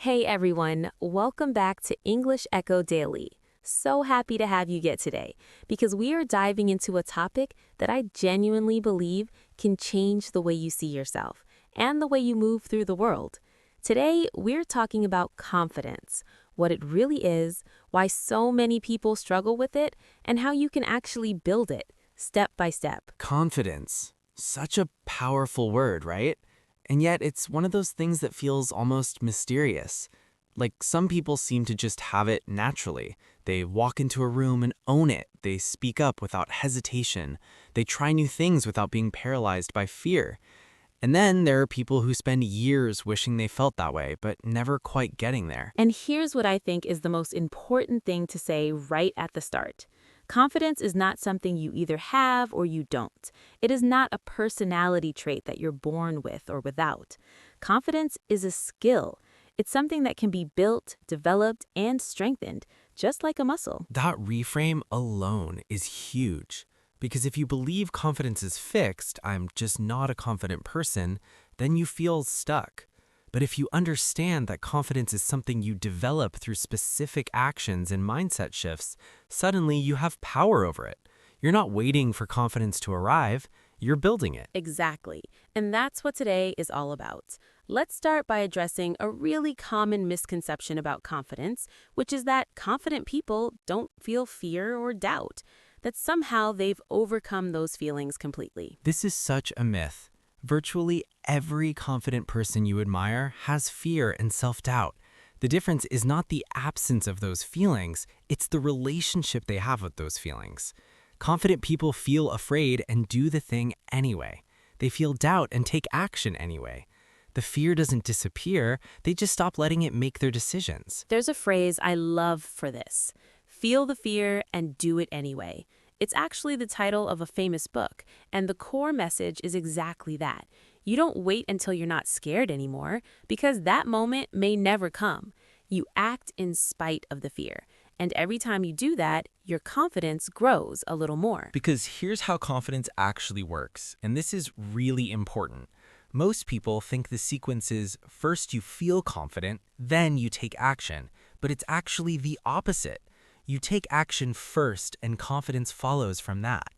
Hey everyone, welcome back to English Echo Daily. So happy to have you get today because we are diving into a topic that I genuinely believe can change the way you see yourself and the way you move through the world. Today, we're talking about confidence, what it really is, why so many people struggle with it, and how you can actually build it step by step. Confidence. Such a powerful word, right? And yet it's one of those things that feels almost mysterious. Like some people seem to just have it naturally. They walk into a room and own it. They speak up without hesitation. They try new things without being paralyzed by fear. And then there are people who spend years wishing they felt that way, but never quite getting there. And here's what I think is the most important thing to say right at the start. Confidence is not something you either have or you don't. It is not a personality trait that you're born with or without. Confidence is a skill. It's something that can be built, developed, and strengthened, just like a muscle. That reframe alone is huge. Because if you believe confidence is fixed, I'm just not a confident person, then you feel stuck. But if you understand that confidence is something you develop through specific actions and mindset shifts, suddenly you have power over it. You're not waiting for confidence to arrive, you're building it. Exactly. And that's what today is all about. Let's start by addressing a really common misconception about confidence, which is that confident people don't feel fear or doubt, that somehow they've overcome those feelings completely. This is such a myth. Virtually every confident person you admire has fear and self-doubt. The difference is not the absence of those feelings, it's the relationship they have with those feelings. Confident people feel afraid and do the thing anyway. They feel doubt and take action anyway. The fear doesn't disappear, they just stop letting it make their decisions. There's a phrase I love for this: feel the fear and do it anyway. It's actually the title of a famous book, and the core message is exactly that. You don't wait until you're not scared anymore, because that moment may never come. You act in spite of the fear, and every time you do that, your confidence grows a little more. Because here's how confidence actually works, and this is really important. Most people think the sequence is first you feel confident, then you take action, but it's actually the opposite. You take action first and confidence follows from that.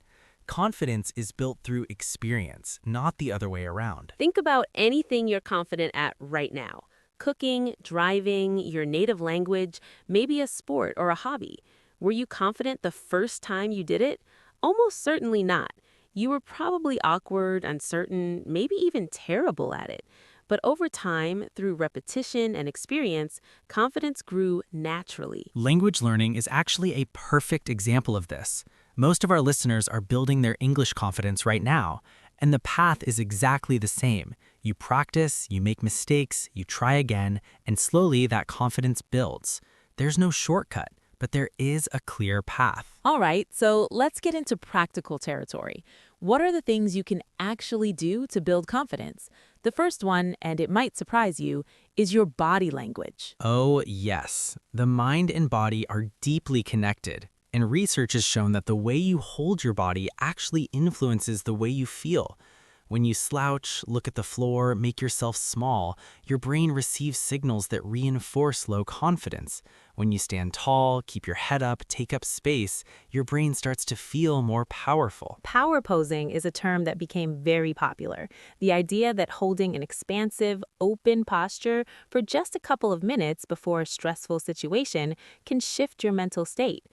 Confidence is built through experience, not the other way around. Think about anything you're confident at right now. Cooking, driving, your native language, maybe a sport or a hobby. Were you confident the first time you did it? Almost certainly not. You were probably awkward, uncertain, maybe even terrible at it. But over time, through repetition and experience, confidence grew naturally. Language learning is actually a perfect example of this. Most of our listeners are building their English confidence right now, and the path is exactly the same. You practice, you make mistakes, you try again, and slowly that confidence builds. There's no shortcut, but there is a clear path. All right, so let's get into practical territory. What are the things you can actually do to build confidence? The first one, and it might surprise you, is your body language. Oh, yes. The mind and body are deeply connected. And research has shown that the way you hold your body actually influences the way you feel. When you slouch, look at the floor, make yourself small, your brain receives signals that reinforce low confidence. When you stand tall, keep your head up, take up space, your brain starts to feel more powerful. Power posing is a term that became very popular. The idea that holding an expansive, open posture for just a couple of minutes before a stressful situation can shift your mental state.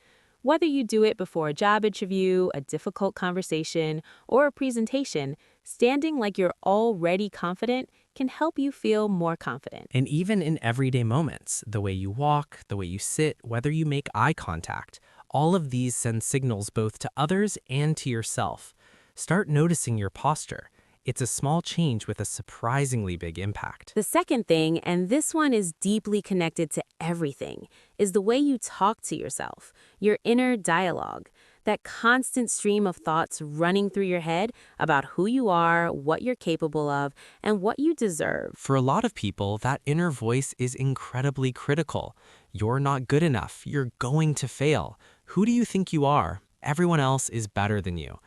Whether you do it before a job interview, a difficult conversation, or a presentation, standing like you're already confident can help you feel more confident. And even in everyday moments, the way you walk, the way you sit, whether you make eye contact, all of these send signals both to others and to yourself. Start noticing your posture. It's a small change with a surprisingly big impact. The second thing, and this one is deeply connected to everything, is the way you talk to yourself, your inner dialogue. That constant stream of thoughts running through your head about who you are, what you're capable of, and what you deserve. For a lot of people, that inner voice is incredibly critical. You're not good enough. You're going to fail. Who do you think you are? Everyone else is better than you.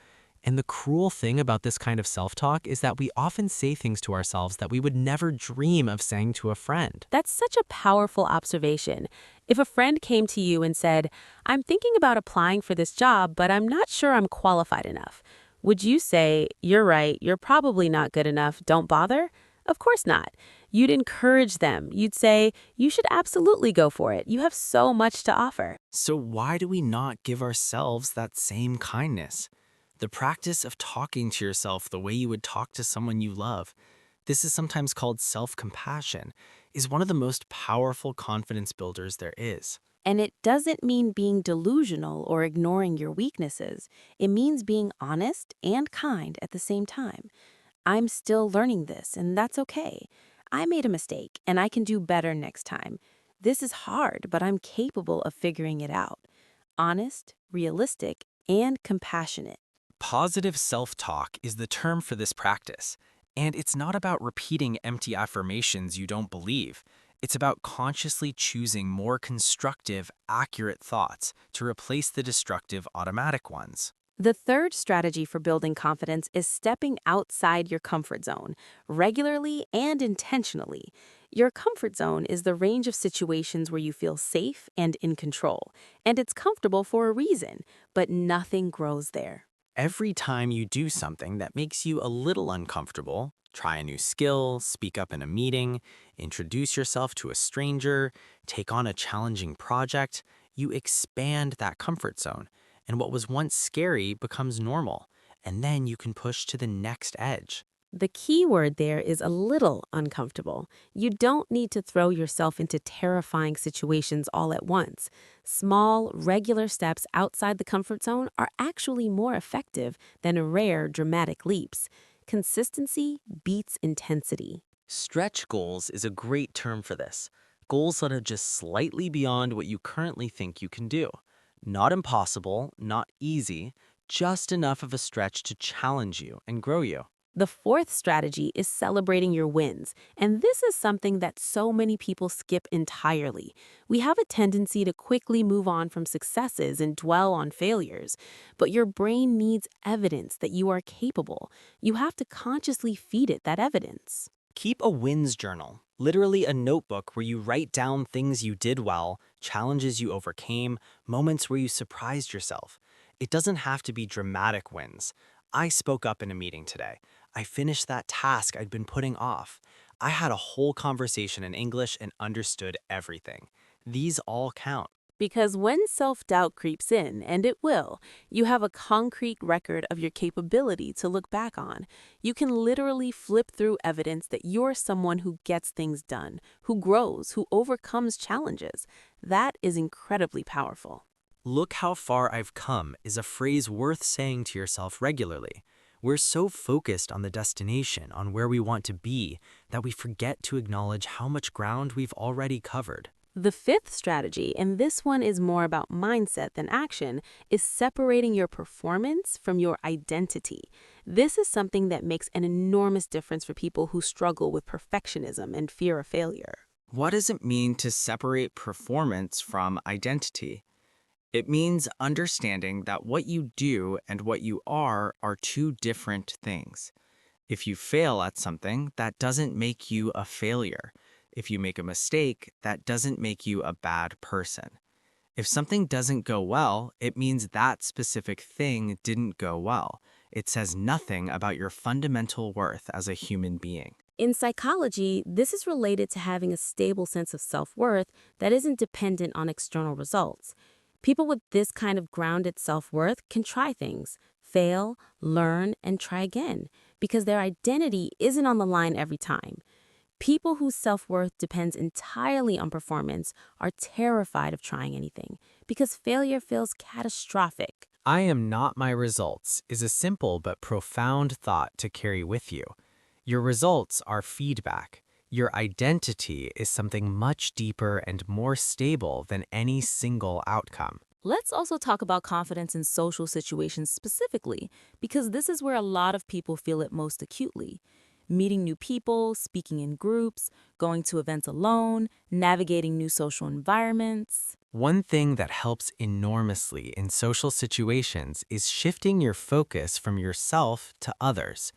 And the cruel thing about this kind of self-talk is that we often say things to ourselves that we would never dream of saying to a friend. That's such a powerful observation. If a friend came to you and said, I'm thinking about applying for this job, but I'm not sure I'm qualified enough, would you say, you're right, you're probably not good enough, don't bother? Of course not. You'd encourage them. You'd say, you should absolutely go for it. You have so much to offer. So why do we not give ourselves that same kindness? The practice of talking to yourself the way you would talk to someone you love, this is sometimes called self-compassion, is one of the most powerful confidence builders there is. And it doesn't mean being delusional or ignoring your weaknesses. It means being honest and kind at the same time. I'm still learning this, and that's okay. I made a mistake, and I can do better next time. This is hard, but I'm capable of figuring it out. Honest, realistic, and compassionate. Positive self-talk is the term for this practice, and it's not about repeating empty affirmations you don't believe. It's about consciously choosing more constructive, accurate thoughts to replace the destructive automatic ones. The third strategy for building confidence is stepping outside your comfort zone, regularly and intentionally. Your comfort zone is the range of situations where you feel safe and in control, and it's comfortable for a reason, but nothing grows there. Every time you do something that makes you a little uncomfortable, try a new skill, speak up in a meeting, introduce yourself to a stranger, take on a challenging project, you expand that comfort zone. And what was once scary becomes normal. And then you can push to the next edge. The key word there is a little uncomfortable. You don't need to throw yourself into terrifying situations all at once. Small, regular steps outside the comfort zone are actually more effective than rare, dramatic leaps. Consistency beats intensity. Stretch goals is a great term for this. Goals that are just slightly beyond what you currently think you can do. Not impossible, not easy, just enough of a stretch to challenge you and grow you. The fourth strategy is celebrating your wins, and this is something that so many people skip entirely. We have a tendency to quickly move on from successes and dwell on failures, but your brain needs evidence that you are capable. You have to consciously feed it that evidence. Keep a wins journal, literally a notebook where you write down things you did well, challenges you overcame, moments where you surprised yourself. It doesn't have to be dramatic wins. I spoke up in a meeting today. I finished that task I'd been putting off. I had a whole conversation in English and understood everything. These all count. Because when self-doubt creeps in, and it will, you have a concrete record of your capability to look back on. You can literally flip through evidence that you're someone who gets things done, who grows, who overcomes challenges. That is incredibly powerful. Look how far I've come is a phrase worth saying to yourself regularly. We're so focused on the destination, on where we want to be, that we forget to acknowledge how much ground we've already covered. The fifth strategy, and this one is more about mindset than action, is separating your performance from your identity. This is something that makes an enormous difference for people who struggle with perfectionism and fear of failure. What does it mean to separate performance from identity? It means understanding that what you do and what you are two different things. If you fail at something, that doesn't make you a failure. If you make a mistake, that doesn't make you a bad person. If something doesn't go well, it means that specific thing didn't go well. It says nothing about your fundamental worth as a human being. In psychology, this is related to having a stable sense of self-worth that isn't dependent on external results. People with this kind of grounded self-worth can try things, fail, learn, and try again, because their identity isn't on the line every time. People whose self-worth depends entirely on performance are terrified of trying anything because failure feels catastrophic. I am not my results is a simple but profound thought to carry with you. Your results are feedback. Your identity is something much deeper and more stable than any single outcome. Let's also talk about confidence in social situations specifically, because this is where a lot of people feel it most acutely. Meeting new people, speaking in groups, going to events alone, navigating new social environments. One thing that helps enormously in social situations is shifting your focus from yourself to others.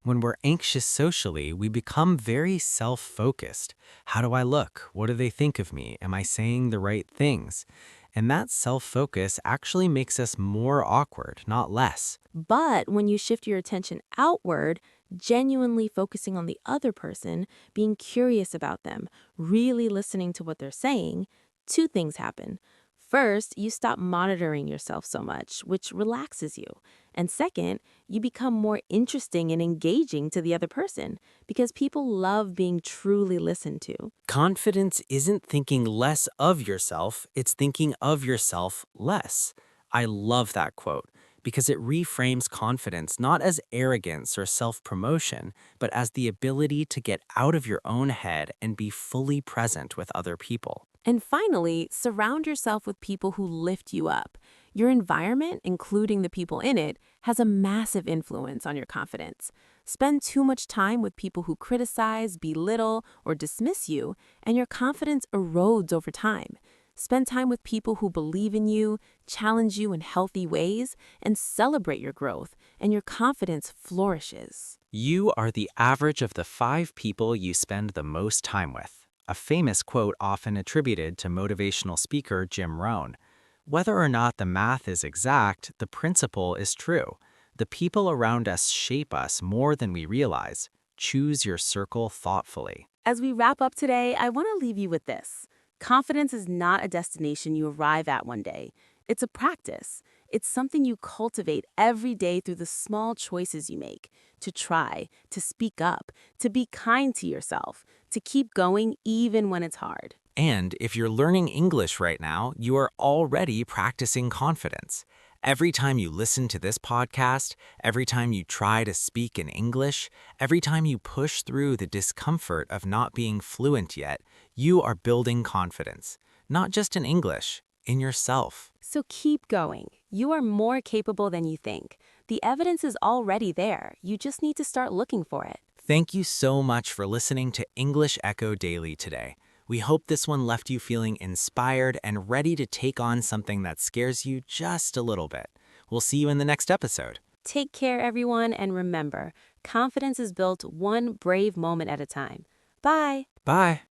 When we're anxious socially, we become very self-focused. How do I look? What do they think of me? Am I saying the right things? And that self-focus actually makes us more awkward, not less. But when you shift your attention outward, genuinely focusing on the other person, being curious about them, really listening to what they're saying, two things happen. First, you stop monitoring yourself so much, which relaxes you. And second, you become more interesting and engaging to the other person because people love being truly listened to. Confidence isn't thinking less of yourself, it's thinking of yourself less. I love that quote because it reframes confidence not as arrogance or self-promotion, but as the ability to get out of your own head and be fully present with other people. And finally, surround yourself with people who lift you up. Your environment, including the people in it, has a massive influence on your confidence. Spend too much time with people who criticize, belittle, or dismiss you, and your confidence erodes over time. Spend time with people who believe in you, challenge you in healthy ways, and celebrate your growth, and your confidence flourishes. You are the average of the 5 people you spend the most time with. A famous quote often attributed to motivational speaker Jim Rohn. Whether or not the math is exact, the principle is true. The people around us shape us more than we realize. Choose your circle thoughtfully. As we wrap up today, I want to leave you with this. Confidence is not a destination you arrive at one day. It's a practice. It's something you cultivate every day through the small choices you make, to try, to speak up, to be kind to yourself, to keep going even when it's hard. And if you're learning English right now, you are already practicing confidence. Every time you listen to this podcast, every time you try to speak in English, every time you push through the discomfort of not being fluent yet, you are building confidence, not just in English, in yourself. So keep going. You are more capable than you think. The evidence is already there. You just need to start looking for it. Thank you so much for listening to English Echo Daily today. We hope this one left you feeling inspired and ready to take on something that scares you just a little bit. We'll see you in the next episode. Take care, everyone, and remember, confidence is built one brave moment at a time. Bye. Bye.